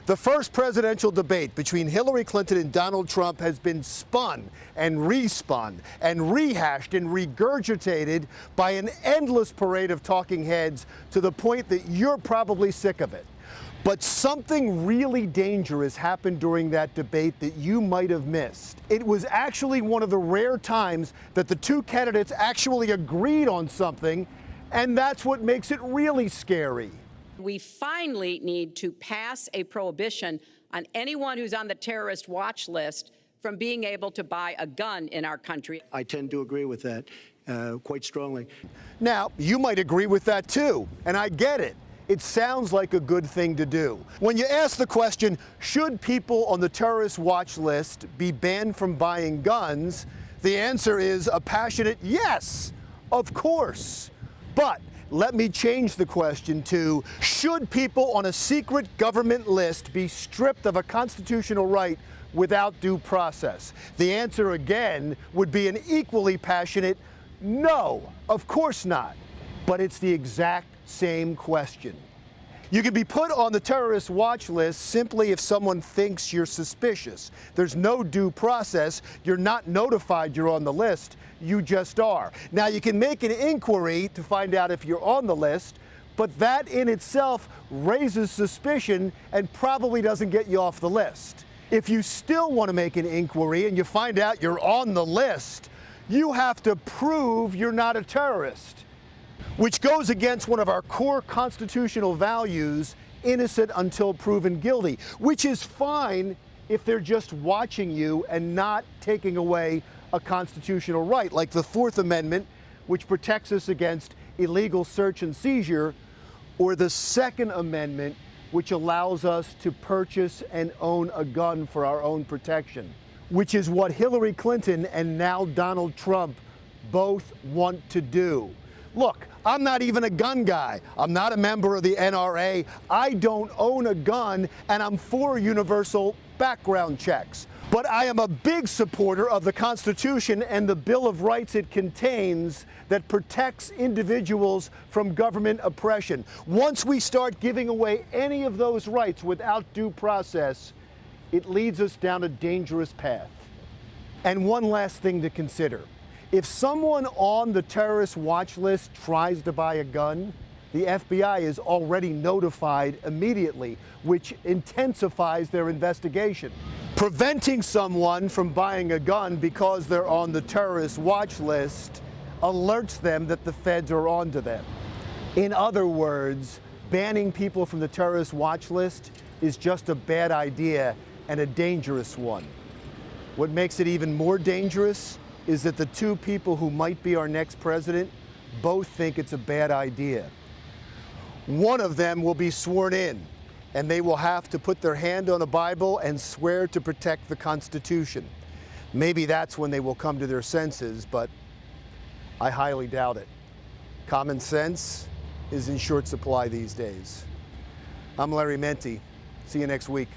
The first presidential debate between Hillary Clinton and Donald Trump has been spun and respun and rehashed and regurgitated by an endless parade of talking heads to the point that you're probably sick of it. But something really dangerous happened during that debate that you might have missed. It was actually one of the rare times that the two candidates actually agreed on something, and that's what makes it really scary. We finally need to pass a prohibition on anyone who's on the terrorist watch list from being able to buy a gun in our country. I tend to agree with that quite strongly. Now, you might agree with that too, and I get it. It sounds like a good thing to do. When you ask the question, should people on the terrorist watch list be banned from buying guns, the answer is a passionate yes, of course. But let me change the question to, should people on a secret government list be stripped of a constitutional right without due process? The answer again would be an equally passionate no, of course not. But it's the exact same question. You can be put on the terrorist watch list simply if someone thinks you're suspicious. There's no due process. You're not notified you're on the list. You just are. Now, you can make an inquiry to find out if you're on the list, but that in itself raises suspicion and probably doesn't get you off the list. If you still want to make an inquiry and you find out you're on the list, you have to prove you're not a terrorist, which goes against one of our core constitutional values, innocent until proven guilty, which is fine if they're just watching you and not taking away a constitutional right, like the Fourth Amendment, which protects us against illegal search and seizure, or the Second Amendment, which allows us to purchase and own a gun for our own protection, which is what Hillary Clinton and now Donald Trump both want to do. Look, I'm not even a gun guy. I'm not a member of the NRA. I don't own a gun, and I'm for universal background checks. But I am a big supporter of the Constitution and the Bill of Rights it contains that protects individuals from government oppression. Once we start giving away any of those rights without due process, it leads us down a dangerous path. And one last thing to consider. If someone on the terrorist watch list tries to buy a gun, the FBI is already notified immediately, which intensifies their investigation. Preventing someone from buying a gun because they're on the terrorist watch list alerts them that the feds are onto them. In other words, banning people from the terrorist watch list is just a bad idea and a dangerous one. What makes it even more dangerous is that the two people who might be our next president both think it's a bad idea. One of them will be sworn in, and they will have to put their hand on a Bible and swear to protect the Constitution. Maybe that's when they will come to their senses, but I highly doubt it. Common sense is in short supply these days. I'm Larry Mendte. See you next week.